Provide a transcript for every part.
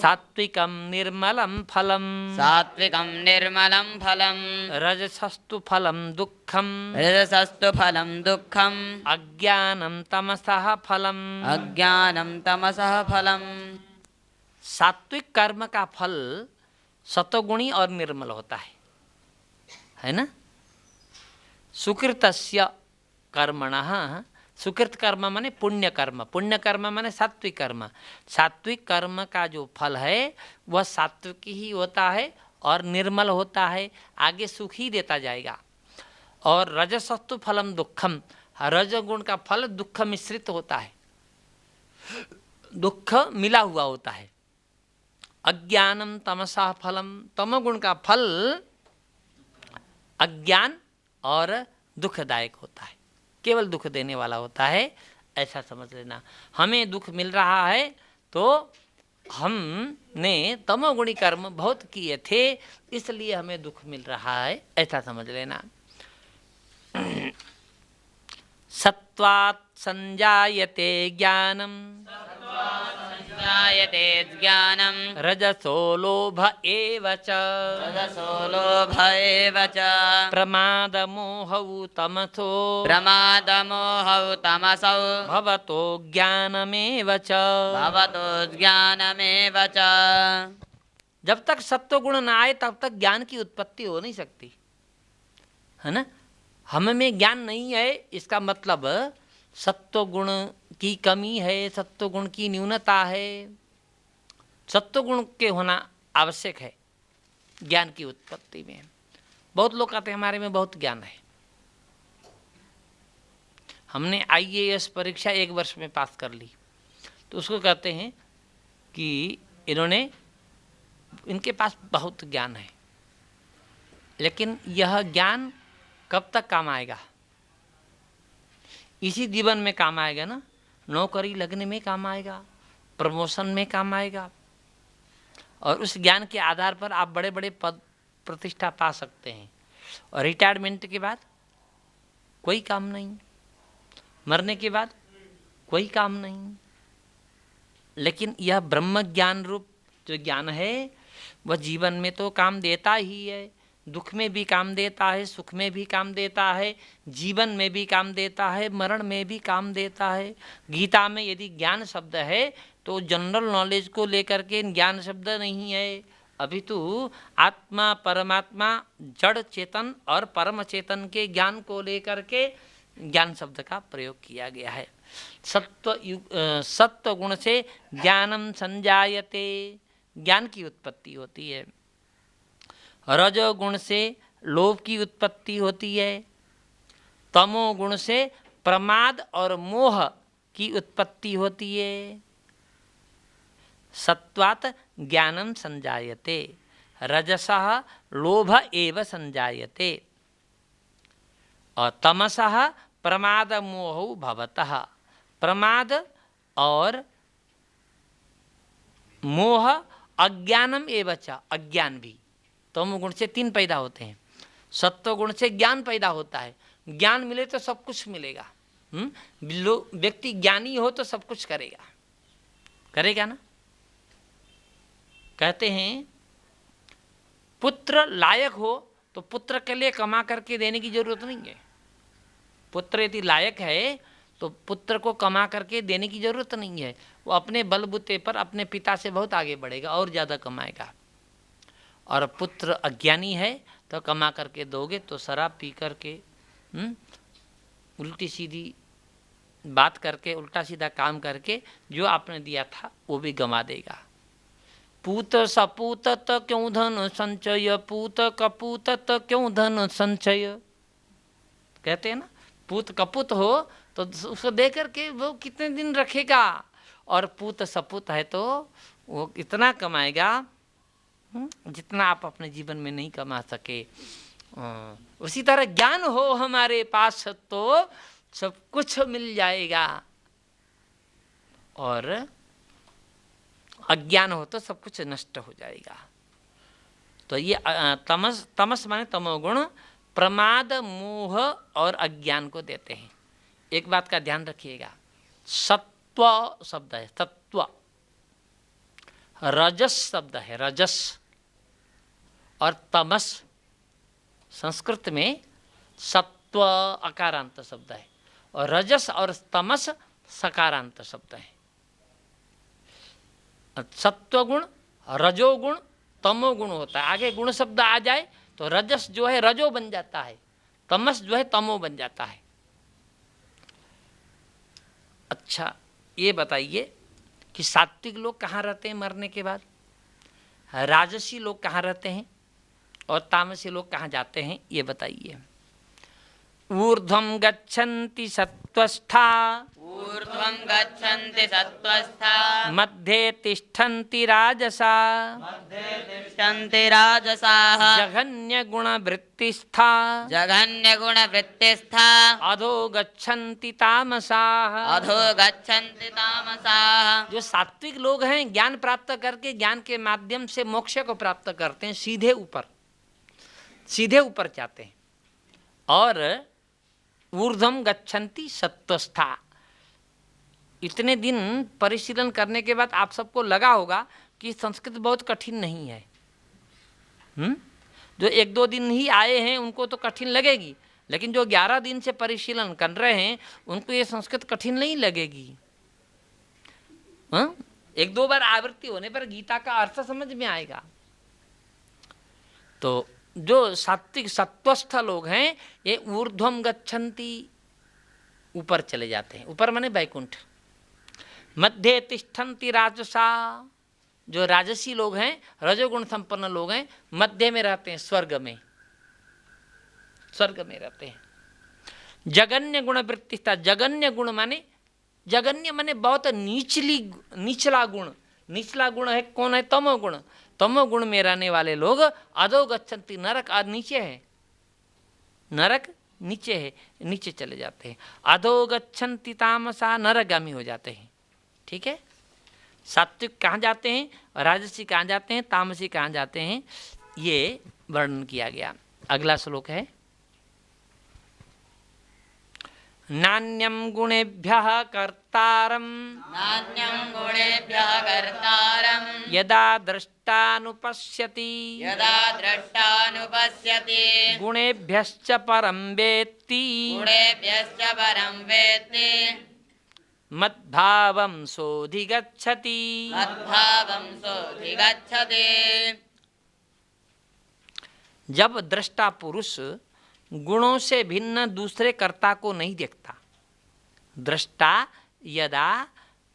सात्विकं निर्मलं फलम् सात्विकं निर्मलं फलं रजसस्तु फलं दुःखम् रजसस्तु फलं दुःखम् अज्ञानं तमसः फलम् अज्ञानं तमसः फलम्। सात्विक कर्म का फल सतोगुणी और निर्मल होता है ना। सुकृतस्य कर्मणः, सुकृत कर्म माने पुण्य कर्म, पुण्य कर्म माने सात्विक कर्म। सात्विक कर्म का जो फल है वह सात्विक ही होता है और निर्मल होता है, आगे सुख ही देता जाएगा। और रजसस्तु फलम दुखम, रजगुण का फल दुख मिश्रित होता है, दुख मिला हुआ होता है। अज्ञानम तमसा फलम, तमोगुण का फल अज्ञान और दुखदायक होता है, केवल दुख देने वाला होता है, ऐसा समझ लेना। हमें दुख मिल रहा है तो हमने तमोगुणी कर्म बहुत किए थे, इसलिए हमें दुख मिल रहा है, ऐसा समझ लेना। सत्वात् संजायते ज्ञानम जायते ज्ञानं रजसो लोभ एव च रजसो लोभ एव च प्रमादमोहौ तमसो प्रमादमोहौ तमसौ भवतो ज्ञानमेव च। भवतो ज्ञानमेव च। जब तक सत्व गुण ना आए तब तक ज्ञान की उत्पत्ति हो नहीं सकती, है ना। हम में ज्ञान नहीं है, इसका मतलब सत्व गुण की कमी है, सत्व गुण की न्यूनता है। सत्व गुण के होना आवश्यक है ज्ञान की उत्पत्ति में। बहुत लोग कहते हैं हमारे में बहुत ज्ञान है। हमने IAS परीक्षा 1 वर्ष में पास कर ली, तो उसको कहते हैं कि इनके पास बहुत ज्ञान है। लेकिन यह ज्ञान कब तक काम आएगा? इसी जीवन में काम आएगा ना, नौकरी लगने में काम आएगा, प्रमोशन में काम आएगा, और उस ज्ञान के आधार पर आप बड़े बड़े पद प्रतिष्ठा पा सकते हैं। और रिटायरमेंट के बाद कोई काम नहीं, मरने के बाद कोई काम नहीं। लेकिन यह ब्रह्म ज्ञान रूप जो ज्ञान है वह जीवन में तो काम देता ही है, दुख में भी काम देता है, सुख में भी काम देता है, जीवन में भी काम देता है, मरण में भी काम देता है। गीता में यदि ज्ञान शब्द है तो जनरल नॉलेज को लेकर के ज्ञान शब्द नहीं है, अभी तो आत्मा परमात्मा जड़ चेतन और परम चेतन के ज्ञान को लेकर के ज्ञान शब्द का प्रयोग किया गया है। सत्व गुण से ज्ञानम संजायते, ज्ञान की उत्पत्ति होती है। रजोगुण से लोभ की उत्पत्ति होती है। तमोगुण से प्रमाद और मोह की उत्पत्ति होती है। सत्वात् ज्ञानम संजायते, रजसः लोभ एव संजायते, और तमसः प्रमाद मोह भवतः, प्रमाद और मोह अज्ञानम एव च, अज्ञान भी। तमोगुण से 3 पैदा होते हैं। सत्व गुण से ज्ञान पैदा होता है, ज्ञान मिले तो सब कुछ मिलेगा। व्यक्ति ज्ञानी हो तो सब कुछ करेगा, करेगा ना। कहते हैं पुत्र लायक हो तो पुत्र के लिए कमा करके देने की जरूरत नहीं है। पुत्र यदि लायक है तो पुत्र को कमा करके देने की जरूरत नहीं है, वो अपने बलबूते पर अपने पिता से बहुत आगे बढ़ेगा और ज़्यादा कमाएगा। और पुत्र अज्ञानी है तो कमा करके दोगे तो शराब पी करके उल्टी सीधी बात करके, उल्टा सीधा काम करके जो आपने दिया था वो भी गंवा देगा। पूत सपूत त क्यों धन संचय, पूत कपूत त क्यों धन संचय, कहते हैं ना। पूत कपूत हो तो उसको दे करके वो कितने दिन रखेगा, और पूत सपूत है तो वो इतना कमाएगा जितना आप अपने जीवन में नहीं कमा सके। उसी तरह ज्ञान हो हमारे पास तो सब कुछ मिल जाएगा, और अज्ञान हो तो सब कुछ नष्ट हो जाएगा। तो ये तमस माने तमोगुण प्रमाद मोह और अज्ञान को देते हैं। एक बात का ध्यान रखिएगा, सत्व शब्द है, सत्व। रजस शब्द है, रजस, और तमस संस्कृत में सत्व अकारांत शब्द है, और रजस और तमस सकारांत शब्द है। सत्वगुण, रजोगुण, तमोगुण होता है। आगे गुण शब्द आ जाए तो रजस जो है रजो बन जाता है, तमस जो है तमो बन जाता है। अच्छा, ये बताइए कि सात्विक लोग कहाँ रहते हैं मरने के बाद, राजसी लोग कहाँ रहते हैं, और तामसी लोग कहाँ जाते हैं, ये बताइए। ऊर्ध्वं गच्छन्ति सत्त्वस्था, ऊर्ध्वं गच्छन्ति सत्त्वस्था, मध्ये तिष्ठन्ति राजसा, तिष्ठन्ति राजसाः, जघन्यगुणवृत्तिस्था, जघन्यगुणवृत्तिस्था, अधो गच्छन्ति तामसाः। अधो गच्छन्ति तामसाः। जो सात्विक लोग हैं ज्ञान प्राप्त करके ज्ञान के माध्यम से मोक्ष को प्राप्त करते हैं, सीधे ऊपर जाते हैं। और ऊर्ध्वं गच्छन्ति सत्त्वस्था, इतने दिन परिशीलन करने के बाद आप सबको लगा होगा कि संस्कृत बहुत कठिन नहीं है। जो 1-2 दिन ही आए हैं उनको तो कठिन लगेगी, लेकिन जो 11 दिन से परिशीलन कर रहे हैं उनको ये संस्कृत कठिन नहीं लगेगी। 1-2 बार आवृत्ति होने पर गीता का अर्थ समझ में आएगा। तो जो सात्विक सत्वस्थ लोग हैं ये ऊर्ध्वं गच्छन्ति, ऊपर चले जाते हैं, ऊपर माने वैकुंठ। मध्ये तिष्ठन्ति राजसा, जो राजसी लोग हैं, रजोगुण संपन्न लोग हैं, मध्य में रहते हैं, स्वर्ग में रहते हैं। जगन्य गुण वृत्तिस्था, जगन्य गुण माने, जगन्य माने बहुत निचला गुण, निचला गुण है कौन है, तमोगुण। तमोगुण में रहने वाले लोग अधो गच्छन्ति, नरक और नीचे है, नरक नीचे है, नीचे चले जाते हैं। अधो गच्छन्ति तामसा, नरगामी हो जाते हैं। ठीक है, सात्विक कहाँ जाते हैं, राजसी कहाँ जाते हैं, तामसी कहाँ जाते हैं, ये वर्णन किया गया। अगला श्लोक है, नान्यं गुणेभ्यः कर्तारं, नान्यं गुणेभ्यः कर्तारं, यदा द्रष्टानुपश्यति, यदा द्रष्टानुपश्यति, गुणेभ्यश्च परं वेत्ति, गुणेभ्यश्च परं वेत्ति, मद्भावं सोऽधिगच्छति। मद्भावं सोऽधिगच्छति। जब दृष्टा पुरुष गुणों से भिन्न दूसरे कर्ता को नहीं देखता, दृष्टा यदा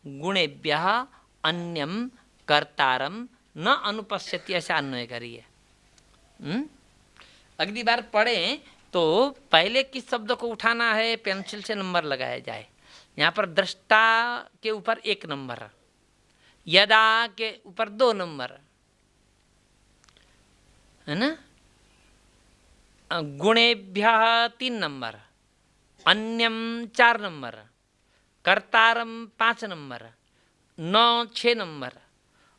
गुणेभ्यः अन्यम कर्तारम न अनुपश्यति, ऐसा अन्वय करिए। अगली बार पढ़ें तो पहले किस शब्द को उठाना है, पेंसिल से नंबर लगाया जाए। यहाँ पर दृष्टा के ऊपर 1 नंबर, यदा के ऊपर 2 नंबर, है ना, गुणेभ्यः 3 नंबर, अन्यम 4 नंबर, कर्तारम 5 नंबर, 9 6 नंबर,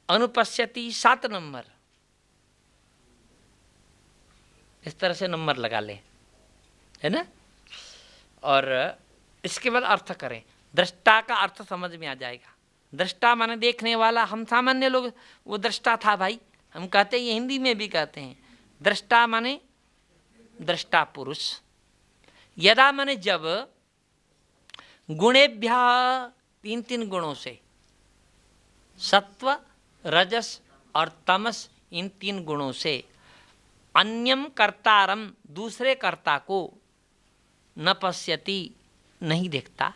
अनुपश्यति 7 नंबर। इस तरह से नंबर लगा लें, है ना। और इसके बाद अर्थ करें, दृष्टा का अर्थ समझ में आ जाएगा। दृष्टा माने देखने वाला, हम सामान्य लोग वो दृष्टा था भाई, हम कहते हैं, ये हिंदी में भी कहते हैं। दृष्टा माने दृष्टा पुरुष, यदा माने जब, गुणेभ्यः 3 गुणों से, सत्व रजस और तमस, इन 3 गुणों से, अन्यम कर्तारम दूसरे कर्ता को, न पश्यति नहीं देखता,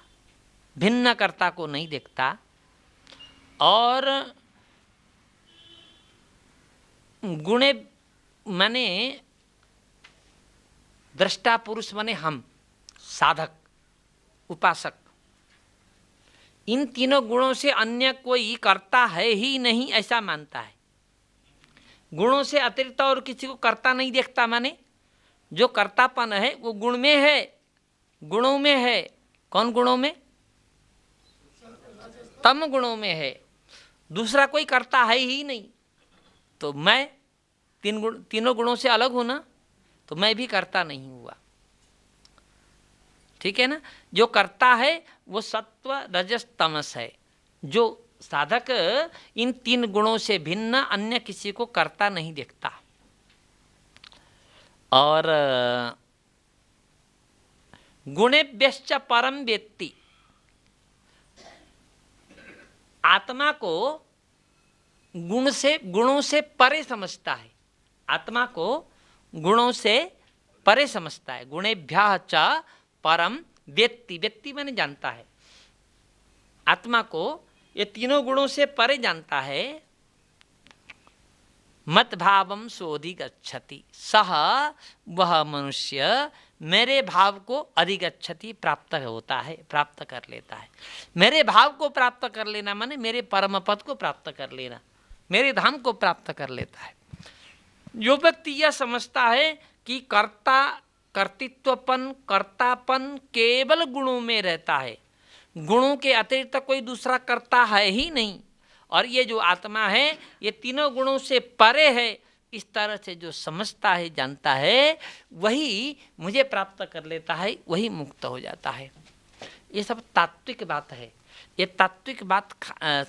भिन्न कर्ता को नहीं देखता, और गुणे माने दृष्टा पुरुष माने हम साधक उपासक, इन 3 गुणों से अन्य कोई कर्ता है ही नहीं ऐसा मानता है। गुणों से अतिरिक्त और किसी को कर्ता नहीं देखता, माने जो कर्तापन है वो गुण में है, गुणों में है। कौन गुणों में? तम गुणों में है, दूसरा कोई कर्ता है ही नहीं। तो मैं तीनों गुणों से अलग हूं ना, तो मैं भी कर्ता नहीं हुआ। ठीक है ना। जो कर्ता है वो सत्व रजस तमस है, जो साधक इन 3 गुणों से भिन्न अन्य किसी को करता नहीं देखता। और गुणेभ्यश्च परम वेत्ति, आत्मा को गुणों से परे समझता है। आत्मा को गुणों से परे समझता है। गुणेभ्यः च परम वेत्ति, वेत्ति माने जानता है। आत्मा को ये तीनों गुणों से परे जानता है। मत भावम सोऽधिगच्छति, सह वह मनुष्य मेरे भाव को अधिगच्छति, प्राप्त होता है, प्राप्त कर लेता है। मेरे भाव को प्राप्त कर लेना माने मेरे परम पद को प्राप्त कर लेना, मेरे धाम को प्राप्त कर लेता है। जो व्यक्ति यह समझता है कि कर्तृत्वपन, कर्तापन केवल गुणों में रहता है, गुणों के अतिरिक्त कोई दूसरा कर्ता है ही नहीं, और ये जो आत्मा है ये तीनों गुणों से परे है, इस तरह से जो समझता है, जानता है, वही मुझे प्राप्त कर लेता है, वही मुक्त हो जाता है। ये सब तात्विक बात है। ये तात्विक बात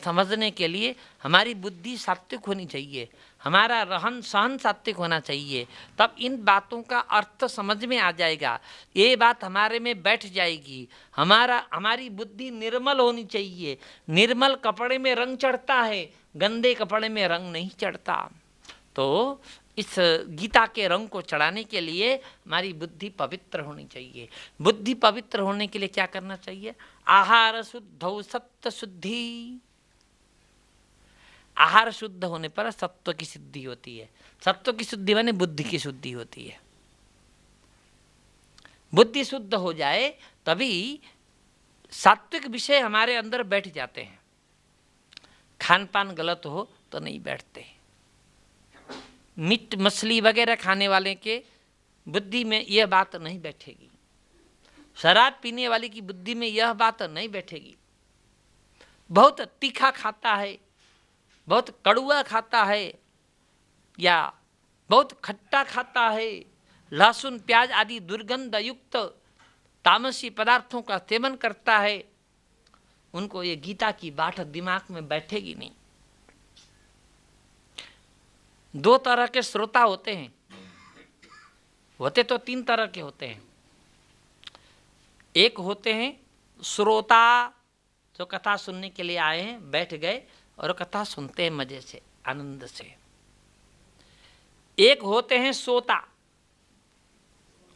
समझने के लिए हमारी बुद्धि सात्विक होनी चाहिए, हमारा रहन सहन सात्विक होना चाहिए, तब इन बातों का अर्थ समझ में आ जाएगा, ये बात हमारे में बैठ जाएगी। हमारी बुद्धि निर्मल होनी चाहिए। निर्मल कपड़े में रंग चढ़ता है, गंदे कपड़े में रंग नहीं चढ़ता। तो इस गीता के रंग को चढ़ाने के लिए हमारी बुद्धि पवित्र होनी चाहिए। बुद्धि पवित्र होने के लिए क्या करना चाहिए? आहार शुद्धौ सत्व शुद्धि। आहार शुद्ध होने पर सत्व की सिद्धि होती है। सत्व की शुद्धि माने बुद्धि की शुद्धि होती है। बुद्धि शुद्ध हो जाए तभी सात्विक विषय हमारे अंदर बैठ जाते हैं। खान पान गलत हो तो नहीं बैठते। मीट मछली वगैरह खाने वाले के बुद्धि में यह बात नहीं बैठेगी। शराब पीने वाले की बुद्धि में यह बात नहीं बैठेगी। बहुत तीखा खाता है, बहुत कड़ुआ खाता है, या बहुत खट्टा खाता है, लहसुन प्याज आदि दुर्गंध युक्त तामसी पदार्थों का सेवन करता है, उनको ये गीता की बात दिमाग में बैठेगी नहीं। 2 तरह के श्रोता होते हैं, होते तो 3 तरह के होते हैं। एक होते हैं श्रोता, जो कथा सुनने के लिए आए हैं, बैठ गए और कथा सुनते हैं मजे से, आनंद से। एक होते हैं सोता।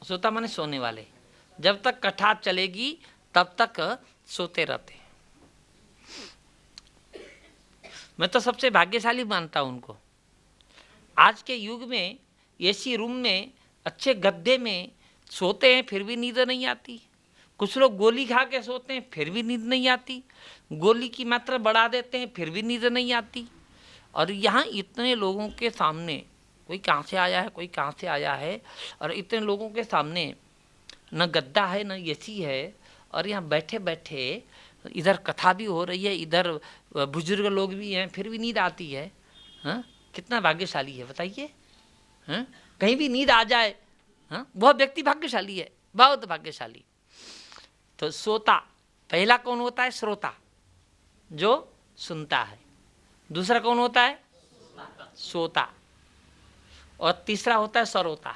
सोता माने सोने वाले, जब तक कथा चलेगी तब तक सोते रहते हैं। मैं तो सबसे भाग्यशाली मानता हूं उनको। आज के युग में एसी रूम में अच्छे गद्दे में सोते हैं फिर भी नींद नहीं आती। कुछ लोग गोली खा के सोते हैं फिर भी नींद नहीं आती। गोली की मात्रा बढ़ा देते हैं फिर भी नींद नहीं आती। और यहाँ इतने लोगों के सामने, कोई कहाँ से आया है, कोई कहाँ से आया है, और इतने लोगों के सामने न गद्दा है न एसी है, और यहाँ बैठे बैठे इधर कथा भी हो रही है, इधर बुजुर्ग लोग भी हैं, फिर भी नींद आती है। हाँ, कितना भाग्यशाली है बताइए। हाँ, कहीं भी नींद आ जाए, हाँ, वह व्यक्ति भाग्यशाली है, बहुत भाग्यशाली। तो सोता, पहला कौन होता है? श्रोता, जो सुनता है। दूसरा कौन होता है? सोता। और तीसरा होता है सरोता।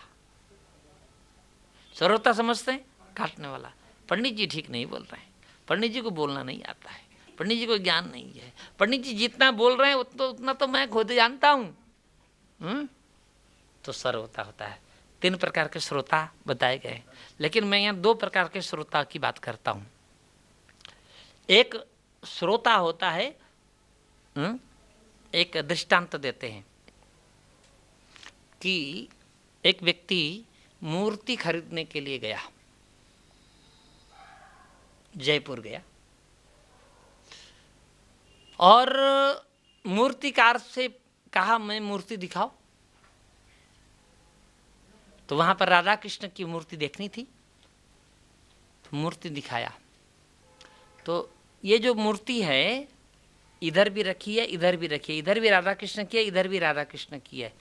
सरोता समझते हैं? काटने वाला। पंडित जी ठीक नहीं बोल रहे हैं, पंडित जी को बोलना नहीं आता है, पंडित जी को ज्ञान नहीं है, पंडित जी जितना बोल रहे हैं उतना तो मैं खुद जानता हूँ। तो सरोता होता है। 3 प्रकार के श्रोता बताए गए, लेकिन मैं यहाँ 2 प्रकार के श्रोता की बात करता हूँ। एक श्रोता होता है, एक दृष्टांत देते हैं कि एक व्यक्ति मूर्ति खरीदने के लिए गया, जयपुर गया, और मूर्तिकार से कहा मैं मूर्ति दिखाओ। तो वहां पर राधा कृष्ण की मूर्ति देखनी थी, तो मूर्ति दिखाया। तो ये जो मूर्ति है इधर भी रखी है, इधर भी रखी है, इधर भी राधा कृष्ण की है, इधर भी राधा कृष्ण की है।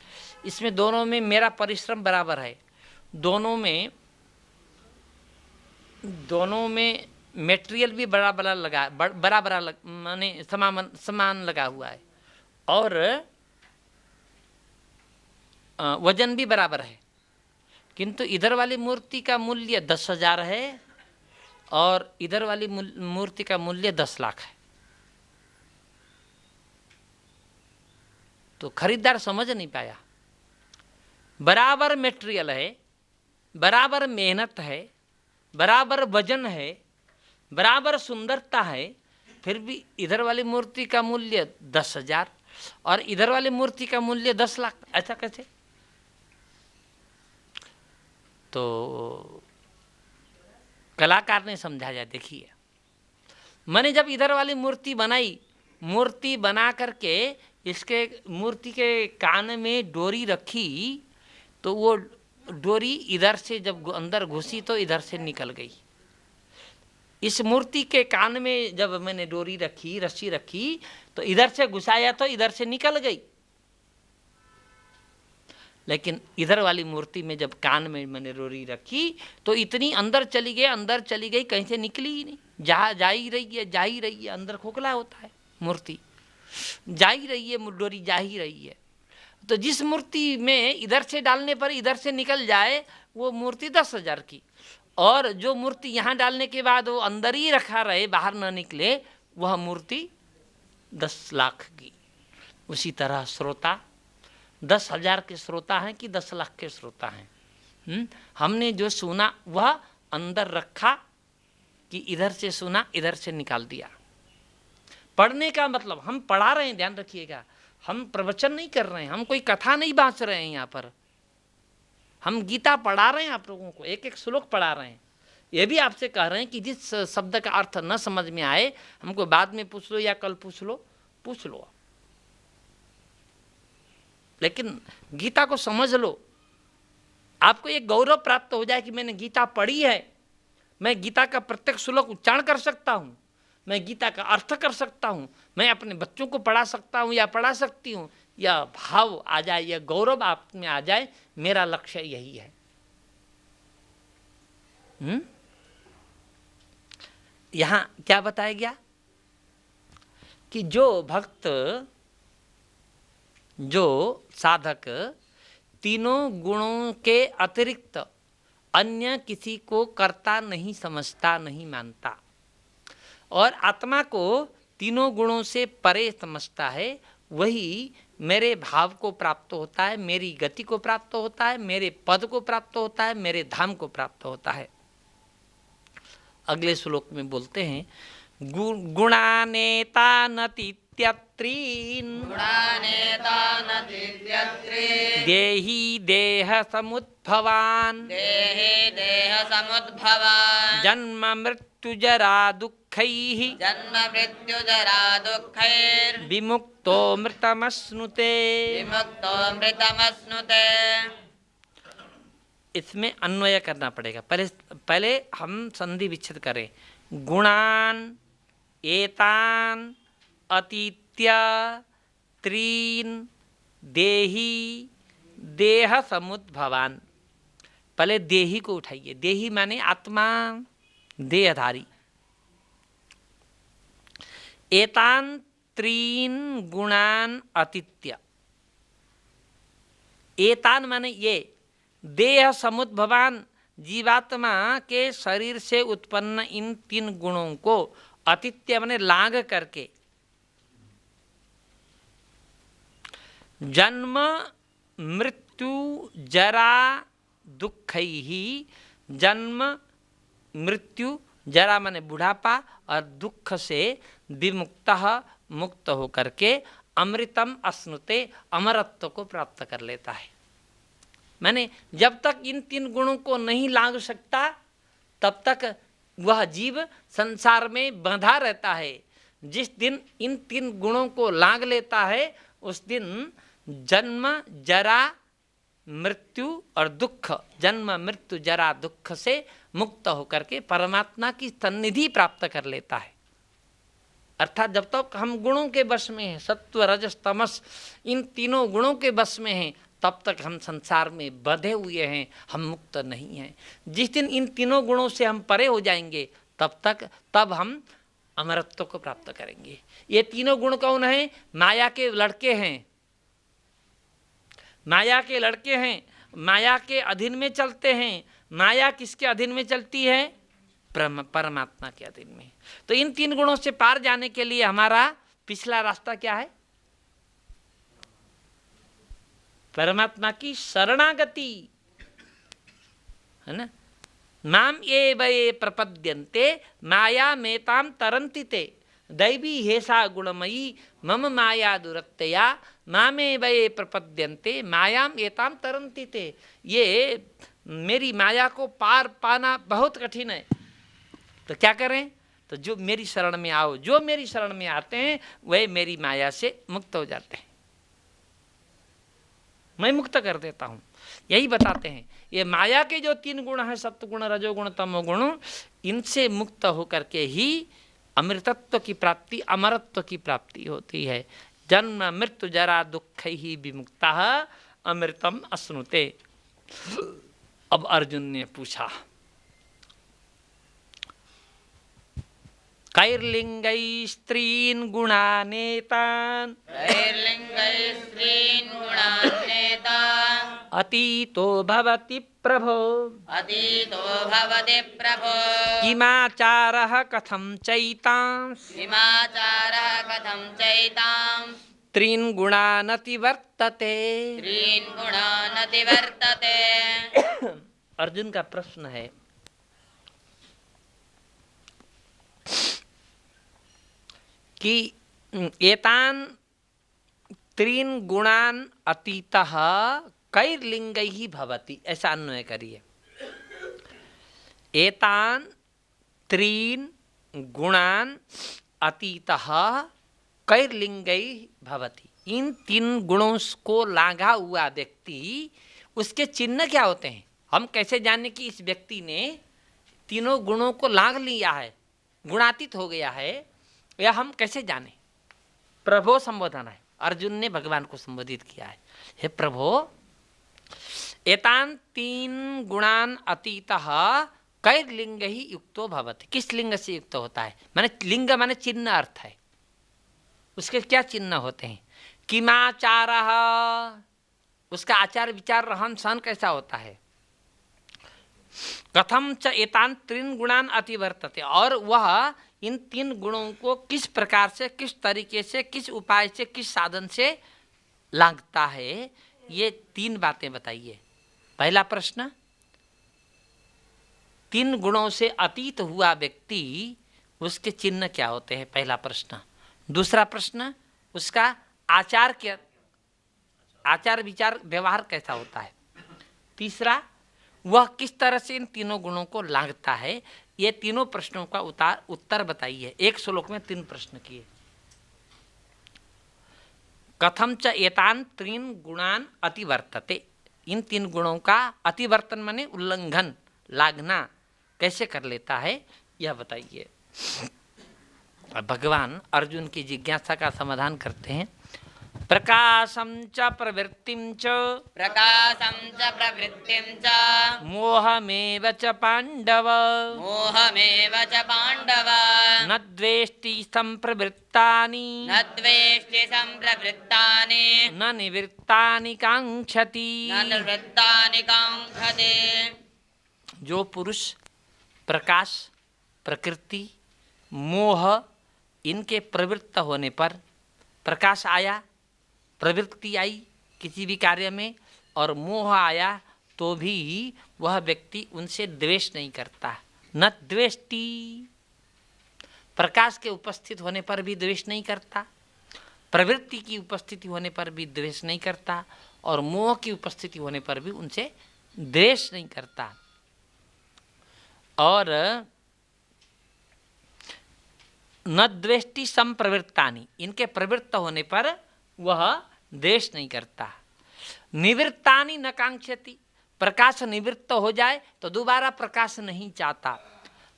इसमें दोनों में मेरा परिश्रम बराबर है, दोनों में मेटेरियल भी बड़ा बड़ा लगा, बड़ा बड़ा माने समान लगा हुआ है, और वजन भी बराबर है, किंतु इधर वाली मूर्ति का मूल्य 10,000 है और इधर वाली मूर्ति का मूल्य 10 लाख है। तो खरीदार समझ नहीं पाया। बराबर मटेरियल है, बराबर मेहनत है, बराबर वजन है, बराबर सुंदरता है, फिर भी इधर वाली मूर्ति का मूल्य 10,000 और इधर वाली मूर्ति का मूल्य 10 लाख। ऐसा कैसे? तो कलाकार ने समझाया, देखिए मैंने जब इधर वाली मूर्ति बनाई, मूर्ति बना करके इसके मूर्ति के कान में डोरी रखी, तो वो डोरी इधर से जब अंदर घुसी तो इधर से निकल गई। इस मूर्ति के कान में जब मैंने डोरी रखी, रस्सी रखी, तो इधर से घुसाया तो इधर से निकल गई। लेकिन इधर वाली मूर्ति में जब कान में मैंने डोरी रखी तो इतनी अंदर चली गई, कहीं से निकली ही नहीं। जा ही रही है, अंदर खोखला होता है मूर्ति, जा ही रही है, डोरी जा ही रही है। तो जिस मूर्ति में इधर से डालने पर इधर से निकल जाए वो मूर्ति 10,000 की, और जो मूर्ति यहाँ डालने के बाद वो अंदर ही रखा रहे, बाहर न निकले, वह मूर्ति 10 लाख की। उसी तरह श्रोता 10,000 के श्रोता हैं कि 10 लाख के श्रोता हैं। हमने जो सुना वह अंदर रखा कि इधर से सुना इधर से निकाल दिया। पढ़ने का मतलब हम पढ़ा रहे हैं, ध्यान रखिएगा, हम प्रवचन नहीं कर रहे हैं, हम कोई कथा नहीं बांच रहे हैं। यहाँ पर हम गीता पढ़ा रहे हैं, आप लोगों को एक एक श्लोक पढ़ा रहे हैं। ये भी आपसे कह रहे हैं कि जिस शब्द का अर्थ न समझ में आए हमको बाद में पूछ लो या कल पूछ लो, लेकिन गीता को समझ लो। आपको एक गौरव प्राप्त हो जाए कि मैंने गीता पढ़ी है, मैं गीता का प्रत्येक श्लोक उच्चारण कर सकता हूँ, मैं गीता का अर्थ कर सकता हूँ, मैं अपने बच्चों को पढ़ा सकता हूँ या पढ़ा सकती हूँ, यह भाव आ जाए, यह गौरव आप में आ जाए, मेरा लक्ष्य यही है। यहाँ क्या बताया गया कि जो भक्त, जो साधक तीनों गुणों के अतिरिक्त अन्य किसी को कर्ता नहीं समझता, नहीं मानता, और आत्मा को तीनों गुणों से परे समझता है, वही मेरे भाव को प्राप्त होता है, मेरी गति को प्राप्त होता है, मेरे पद को प्राप्त होता है, मेरे धाम को प्राप्त होता है। अगले श्लोक में बोलते हैं, गुणानेतानतीत्यत्रीन् देहि देह समुद्भवान् जन्म मृत्यु जरा दुःखैः विमुक्तो मृतमश्नुते। इसमें अन्वय करना पड़ेगा। पहले हम संधि विच्छेद करें। गुणान एतान अतीत्य त्रीन देही देह समुद्भवान। पहले देही को उठाइए। देही माने आत्मा, देहधारी। एतान त्रीन गुणान अतीत्य। एतान माने ये देह समुद्भवान, जीवात्मा के शरीर से उत्पन्न इन 3 गुणों को अतीत्य माने लांग करके, जन्म मृत्यु जरा दुःखैहि। जन्म मृत्यु, जरा माने बुढ़ापा, और दुख से विमुक्तः मुक्त होकर के अमृतम अश्नुते, अमरत्व को प्राप्त कर लेता है। मैंने जब तक इन 3 गुणों को नहीं लांग सकता तब तक वह जीव संसार में बंधा रहता है। जिस दिन इन 3 गुणों को लांग लेता है उस दिन जन्म जरा मृत्यु और दुख, जन्म मृत्यु जरा दुख से मुक्त होकर के परमात्मा की सन्निधि प्राप्त कर लेता है। अर्थात जब तक हम गुणों के वश में हैं, सत्व रजस तमस, इन तीनों गुणों के वश में हैं, तब तक हम संसार में बंधे हुए हैं, हम मुक्त नहीं हैं। जिस दिन इन तीनों गुणों से हम परे हो जाएंगे तब हम अमरत्व को प्राप्त करेंगे। ये तीनों गुण कौन है? माया के लड़के हैं, माया के लड़के हैं, माया के अधीन में चलते हैं। माया किसके अधीन में चलती है? परमात्मा के अधीन में। तो इन तीन गुणों से पार जाने के लिए हमारा पिछला रास्ता क्या है? परमात्मा की शरणागति है ना। माम एव ये प्रपद्यन्ते माया मेताम तरन्ति ते दैवी हेसा गुणमयी मम माया दुरत्यया मामेव ये प्रपद्यन्ते मायाम एताम तरन्ति ते। ये मेरी माया को पार पाना बहुत कठिन है, तो क्या करें? तो जो मेरी शरण में आओ, जो मेरी शरण में आते हैं वह मेरी माया से मुक्त हो जाते हैं, मैं मुक्त कर देता हूँ। यही बताते हैं। ये माया के जो तीन गुण हैं, सत्वगुण, रजोगुण, तमोगुण, इनसे मुक्त होकर के ही अमृतत्व की प्राप्ति, अमरत्व की प्राप्ति होती है। जन्म मृत्यु जरा दुख ही विमुक्ता अमृतम अश्नुते। अब अर्जुन ने पूछा, कैर्लिंगै स्त्रीन् गुणानेतान् कैर्लिङ्गैः स्त्रीन् गुणान्नेतान् अतीतो भवति प्रभो अतीतो भवति प्रभो किमाचारः कथं चैतां किमाचारः कथं चैतां त्रीन् गुणानतिवर्तते। त्रीन् गुणानतिवर्तते। अर्जुन का प्रश्न है कि एतान त्रीन गुणान अतीतः कैर्लिंगैः भवति, ऐसा अन्वय करिए। एतान त्रीन गुणान अतीतः कैर्लिंगैः भवति। इन तीन गुणों को लांघा हुआ व्यक्ति, उसके चिन्ह क्या होते हैं? हम कैसे जाने कि इस व्यक्ति ने तीनों गुणों को लांघ लिया है, गुणातीत हो गया है, या हम कैसे जाने? प्रभो संबोधन है, अर्जुन ने भगवान को संबोधित किया है। हे प्रभो, एतान तीन गुणान अतीतः कैर्लिंग ही युक्तो भवति। किस लिंग से युक्त होता है? माने लिंग माने चिन्ह अर्थ है, उसके क्या चिन्ह होते हैं? किमाचारः, उसका आचार विचार रहन सहन कैसा होता है? कथम च एतान त्रीन गुणान अतिवर्तते, और वह इन तीन गुणों को किस प्रकार से, किस तरीके से, किस उपाय से, किस साधन से लांघता है, ये तीन बातें बताइए। पहला प्रश्न, तीन गुणों से अतीत हुआ व्यक्ति, उसके चिन्ह क्या होते हैं? पहला प्रश्न। दूसरा प्रश्न, उसका आचार क्या, आचार विचार व्यवहार कैसा होता है? तीसरा, वह किस तरह से इन तीनों गुणों को लांघता है? ये तीनों प्रश्नों का उत्तर बताइए। एक श्लोक में तीन प्रश्न किए। कथम च एतान त्रीन गुणान अतिवर्तते, इन तीन गुणों का अतिवर्तन माने उल्लंघन, लांघना कैसे कर लेता है, यह बताइए। भगवान अर्जुन की जिज्ञासा का समाधान करते हैं। प्रकाशं च प्रवृत्तिं च प्रकाशं च प्रवृत्तिं च मोहमेव च पाण्डव मोहमेव च पाण्डव न द्वेष्टि सम्प्रवृत्तानि न द्वेष्टि सम्प्रवृत्तानि न निवृत्तानि काङ्क्षति। न निवृत्तानि काङ्क्षति। जो पुरुष प्रकाश, प्रकृति, मोह, इनके प्रवृत्त होने पर, प्रकाश आया, प्रवृत्ति आई किसी भी कार्य में, और मोह आया तो भी वह व्यक्ति उनसे द्वेष नहीं करता। न द्वेष्टि, प्रकाश के उपस्थित होने पर भी द्वेष नहीं करता, प्रवृत्ति की उपस्थिति होने पर भी द्वेष नहीं करता, और मोह की उपस्थिति होने पर भी उनसे द्वेष नहीं करता। और न द्वेष्टि संप्रवृत्तानि, इनके प्रवृत्त होने पर वह द्वेष नहीं करता। निवृत्तानि न कांक्षति, प्रकाश निवृत्त हो जाए तो दोबारा प्रकाश नहीं चाहता,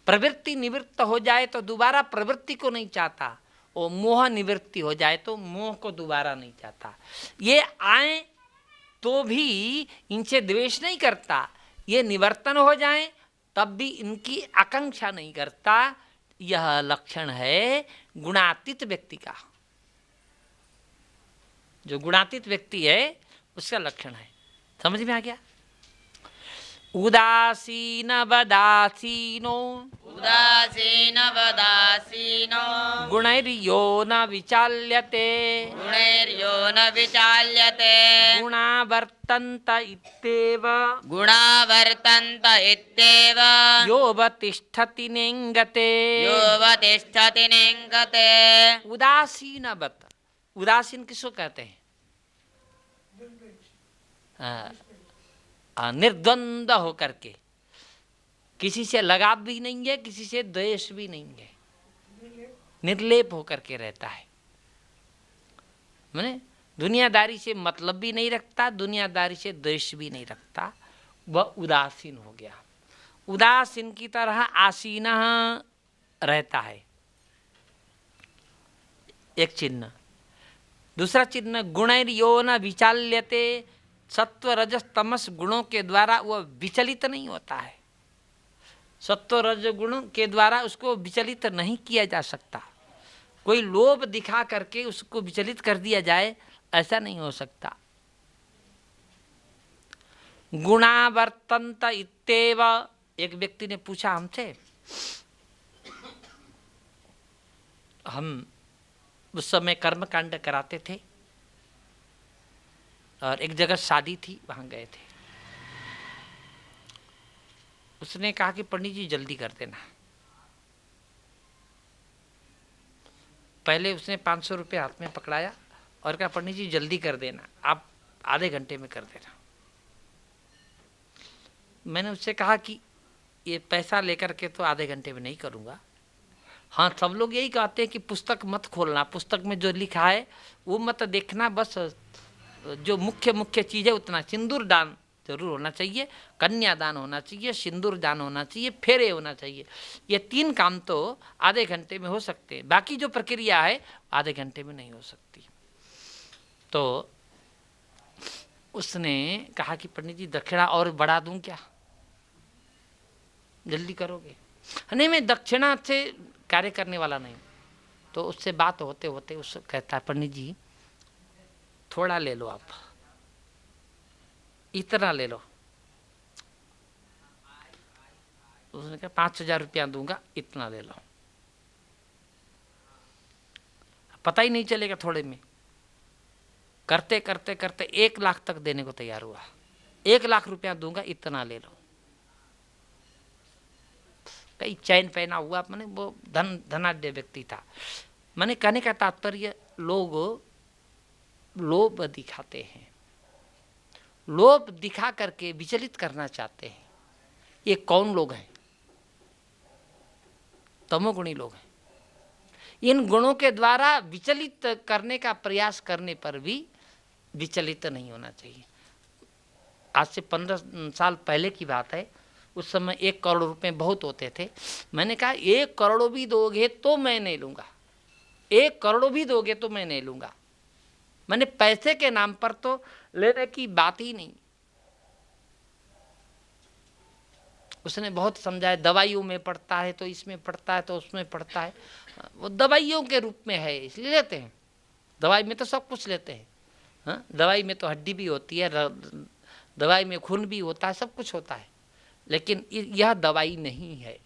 प्रवृत्ति निवृत्त हो जाए तो दोबारा प्रवृत्ति को नहीं चाहता, और मोह निवृत्ति हो जाए तो मोह को दोबारा नहीं चाहता। ये आए तो भी इनसे द्वेष नहीं करता, ये निवर्तन हो जाए तब भी इनकी आकांक्षा नहीं करता। यह लक्षण है गुणातीत व्यक्ति का। जो गुणातीत व्यक्ति है उसका लक्षण है। समझ में आ गया? उदासीन वदासीनो उदासीन वदासीनो गुणैर्यो न विचाल्यते गुणैर्यो न विचाल्यते गुणा वर्तन्त इत्येव गुणावर्तन्त इत्येव योऽवतिष्ठति नेङ्गते। योऽवतिष्ठति नेङ्गते। उदासीनवत्, उदासीन किसको कहते हैं? निर्द्वंद होकर के, किसी से लगाव भी नहीं है, किसी से द्वेष भी नहीं है, निर्लेप होकर के रहता है। माने दुनियादारी से मतलब भी नहीं रखता, दुनियादारी से द्वेष भी नहीं रखता, वह उदासीन हो गया। उदासीन की तरह आसीन रहता है, एक चिन्ह। दूसरा चिन्ह गुणैर्यो न विचाल्यते, सत्व रजस तमस गुणों के द्वारा वह विचलित नहीं होता है। सत्व रज गुणों के द्वारा उसको विचलित नहीं किया जा सकता। कोई लोभ दिखा करके उसको विचलित कर दिया जाए, ऐसा नहीं हो सकता। गुणावर्तन्त इत्येव, एक व्यक्ति ने पूछा हमसे, हम उस समय कर्मकांड कराते थे और एक जगह शादी थी, वहां गए थे। उसने कहा कि पंडित जी जल्दी कर देना। पहले उसने 500 रुपये हाथ में पकड़ाया और कहा पंडित जी जल्दी कर देना, आप आधे घंटे में कर देना। मैंने उससे कहा कि ये पैसा लेकर के तो आधे घंटे में नहीं करूँगा। हाँ, सब लोग यही कहते हैं कि पुस्तक मत खोलना, पुस्तक में जो लिखा है वो मत देखना, बस जो मुख्य मुख्य चीज़ है उतना। सिंदूर दान जरूर होना चाहिए, कन्यादान होना चाहिए, सिंदूर दान होना चाहिए, फेरे होना चाहिए। ये 3 काम तो आधे घंटे में हो सकते हैं, बाकी जो प्रक्रिया है आधे घंटे में नहीं हो सकती। तो उसने कहा कि पंडित जी दक्षिणा और बढ़ा दूं क्या, जल्दी करोगे? नहीं, मैं दक्षिणा से कार्य करने वाला नहीं। तो उससे बात होते होते उससे कहता है पंडित जी थोड़ा ले लो, आप इतना ले लो। उसने कहा 5,000 रुपया दूंगा, इतना ले लो। पता ही नहीं चलेगा, थोड़े में करते करते करते 1 लाख तक देने को तैयार हुआ। 1 लाख रुपया दूंगा, इतना ले लो। कई चैन पहना हुआ, मैंने वो धनाढ्य व्यक्ति था। मैंने कहने का तात्पर्य, लोग लोभ दिखाते हैं, लोभ दिखा करके विचलित करना चाहते हैं। ये कौन लोग हैं? तमोगुणी लोग हैं। इन गुणों के द्वारा विचलित करने का प्रयास करने पर भी विचलित नहीं होना चाहिए। आज से 15 साल पहले की बात है, उस समय 1 करोड़ रुपए बहुत होते थे। मैंने कहा 1 करोड़ भी दोगे तो मैं नहीं लूँगा, 1 करोड़ भी दोगे तो मैं नहीं लूँगा। मैंने पैसे के नाम पर तो लेने की बात ही नहीं। उसने बहुत समझाया, दवाइयों में पड़ता है तो इसमें पड़ता है तो उसमें पड़ता है। वो दवाइयों के रूप में है इसलिए लेते हैं। दवाई में तो सब कुछ लेते हैं। हाँ, दवाई में तो हड्डी भी होती है, दवाई में खून भी होता है, सब कुछ होता है, लेकिन यह दवाई नहीं है।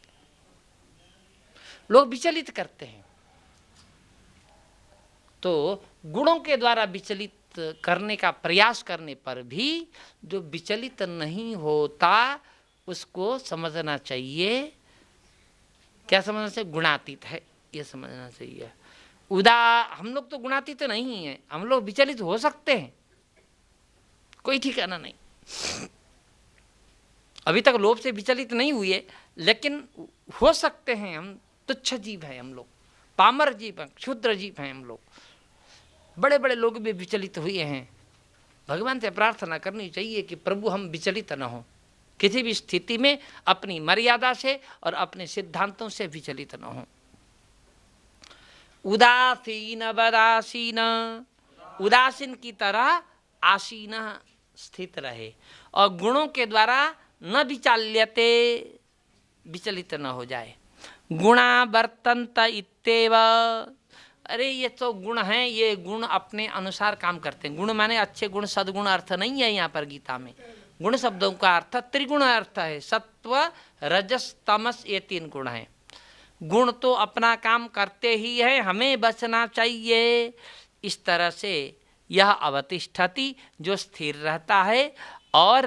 लोग विचलित करते हैं। तो गुणों के द्वारा विचलित करने का प्रयास करने पर भी जो विचलित नहीं होता उसको समझना चाहिए। क्या समझना चाहिए? गुणातीत है, ये समझना चाहिए। हम लोग तो गुणातीत नहीं है, हम लोग विचलित हो सकते हैं, कोई ठिकाना नहीं। अभी तक लोभ से विचलित नहीं हुए, लेकिन हो सकते हैं। हम तुच्छ जीव हैं, हम लोग पामर जीव हैं, क्षुद्र जीव हैं हम लोग। बड़े बड़े लोग भी विचलित हुए हैं। भगवान से प्रार्थना करनी चाहिए कि प्रभु हम विचलित न हो, किसी भी स्थिति में अपनी मर्यादा से और अपने सिद्धांतों से विचलित न हो। उदासीन वदासीन, उदासीन की तरह आसीन स्थित रहे और गुणों के द्वारा न विचाल्यते, विचलित न हो जाए। गुणा वर्तन्त इत्येव, अरे ये तो गुण हैं, ये गुण अपने अनुसार काम करते हैं। गुण माने अच्छे गुण, सद्गुण अर्थ नहीं है यहाँ पर गीता में। गुण शब्दों का अर्थ त्रिगुण अर्थ है, सत्व रजस तमस, ये 3 गुण हैं। गुण तो अपना काम करते ही है, हमें बचना चाहिए। इस तरह से यह अवतिष्ठति, जो स्थिर रहता है, और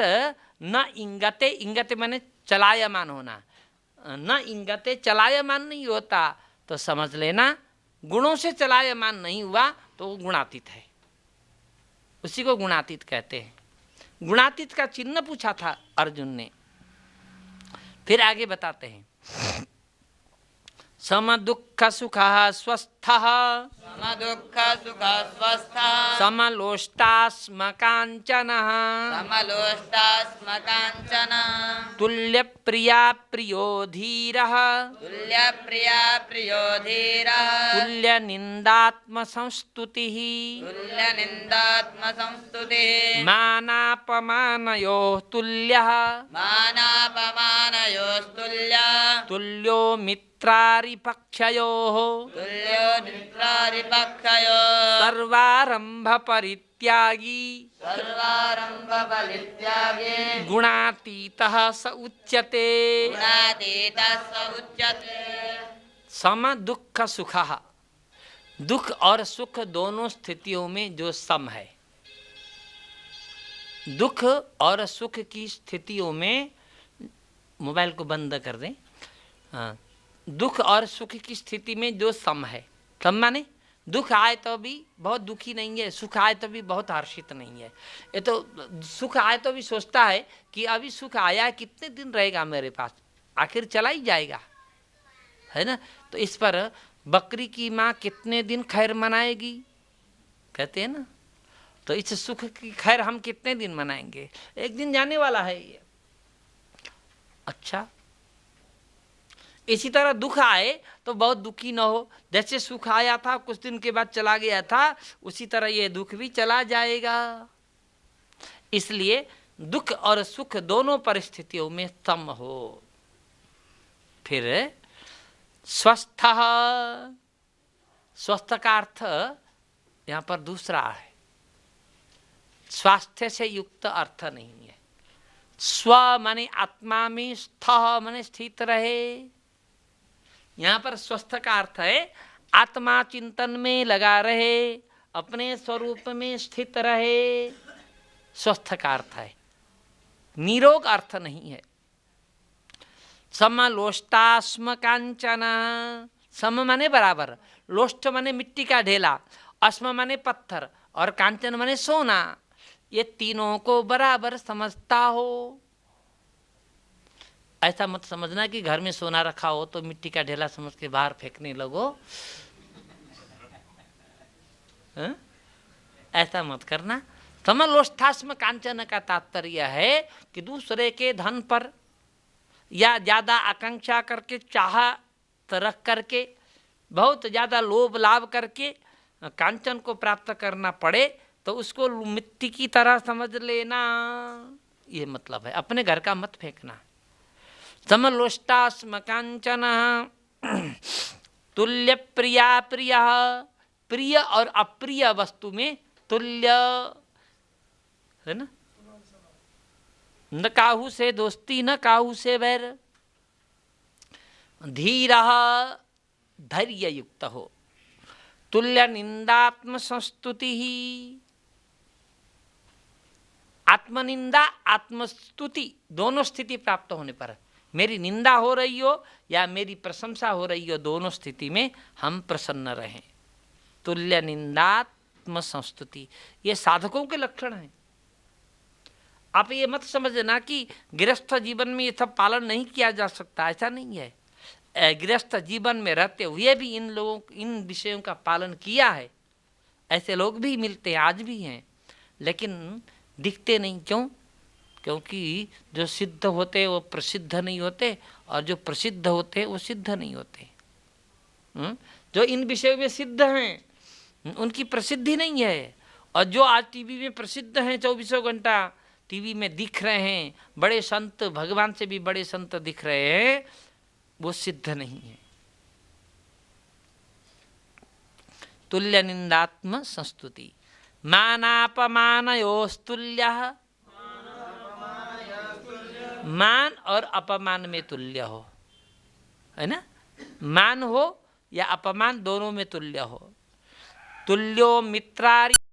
न इंगते, इंगते माने चलायमान होना, न इंगते चलायमान नहीं होता तो समझ लेना गुणों से चलायमान नहीं हुआ तो वो गुणातीत है, उसी को गुणातीत कहते हैं। गुणातीत का चिन्ह पूछा था अर्जुन ने। फिर आगे बताते हैं, सम दुख सुख स्वस्थ, सम दुःख सुख स्वस्थः, समलोष्टास्म कांचन, समलोष्टास्म काञ्चन, तुल्य प्रिया प्रियो धीरः, तुल्यप्रिया प्रियो धीरः, तुल्य निंदात्म संस्तुतिः, तुल्यनिन्दात्मसंस्तुतिः, मानापमानयोः तुल्यः, मानापमानयोस्तुल्यः, तुल्यो मित्रारिपक्षयोः, तुल्यो मित्रारिपक्षयोः, सर्वारंभ परित्यागी, सर्वारम्भफलित्यागे, गुणातीतः स उच्यते। गुणातीतः स उच्यते। सम दुख सुख, दुख और सुख दोनों स्थितियों में जो सम है, दुख और सुख की स्थितियों में, मोबाइल को बंद कर दें, हाँ, दुख और सुख की स्थिति में जो सम है, सम माने दुख आए तो भी बहुत दुखी नहीं है, सुख आए तो भी बहुत हर्षित नहीं है। ये तो सुख आए तो भी सोचता है कि अभी सुख आया, कितने दिन रहेगा मेरे पास, आखिर चला ही जाएगा, है ना। तो इस पर बकरी की माँ कितने दिन खैर मनाएगी, कहते हैं ना। तो इस सुख की खैर हम कितने दिन मनाएंगे, एक दिन जाने वाला है ये। अच्छा, इसी तरह दुख आए तो बहुत दुखी न हो, जैसे सुख आया था कुछ दिन के बाद चला गया था, उसी तरह ये दुख भी चला जाएगा। इसलिए दुख और सुख दोनों परिस्थितियों में सम हो। फिर स्वस्थ, स्वस्थ का अर्थ यहाँ पर दूसरा है, स्वास्थ्य से युक्त अर्थ नहीं है। स्व माने आत्मा में, स्थ माने स्थित रहे। यहाँ पर स्वस्थ का अर्थ है आत्मा चिंतन में लगा रहे, अपने स्वरूप में स्थित रहे, स्वस्थ का अर्थ है, निरोग अर्थ नहीं है। समलोष्टास्म कांचन, सम माने बराबर, लोष्ट माने मिट्टी का ढेला, अस्म माने पत्थर, और कांचन माने सोना, ये तीनों को बराबर समझता हो। ऐसा मत समझना कि घर में सोना रखा हो तो मिट्टी का ढेला समझ के बाहर फेंकने लगो, ऐसा मत करना। समलोष्टास्म कांचन का तात्पर्य है कि दूसरे के धन पर या ज्यादा आकांक्षा करके, चाहत रख करके, बहुत ज्यादा लोभ लाभ करके कांचन को प्राप्त करना पड़े तो उसको मिट्टी की तरह समझ लेना, ये मतलब है। अपने घर का मत फेंकना। समलोष्टास्म कांचन, तुल्य प्रिया प्रिय, प्रिय और अप्रिय वस्तु में तुल्य है ना। न काहू से दोस्ती न काहू से वैर, धीर धैर्य युक्त हो, तुल्य निंदात्म संस्तुति ही, आत्मनिंदा आत्मस्तुति दोनों स्थिति प्राप्त होने पर, मेरी निंदा हो रही हो या मेरी प्रशंसा हो रही हो, दोनों स्थिति में हम प्रसन्न रहें। तुल्य निंदात्म संस्तुति, ये साधकों के लक्षण हैं। आप ये मत समझना कि गृहस्थ जीवन में ये सब पालन नहीं किया जा सकता, ऐसा नहीं है। गृहस्थ जीवन में रहते हुए भी इन लोगों, इन विषयों का पालन किया है। ऐसे लोग भी मिलते हैं, आज भी हैं, लेकिन दिखते नहीं। क्यों? क्योंकि जो सिद्ध होते वो प्रसिद्ध नहीं होते, और जो प्रसिद्ध होते वो सिद्ध नहीं होते। जो इन विषयों में सिद्ध हैं उनकी प्रसिद्धि नहीं है, और जो आज टीवी में प्रसिद्ध हैं, 24 घंटा टीवी में दिख रहे हैं, बड़े संत, भगवान से भी बड़े संत दिख रहे हैं, वो सिद्ध नहीं है। तुल्य निंदात्म संस्तुति, मानापमानयोस्तुल्य, मान और अपमान में तुल्य हो, है ना, मान हो या अपमान दोनों में तुल्य हो। तुल्यो मित्रारि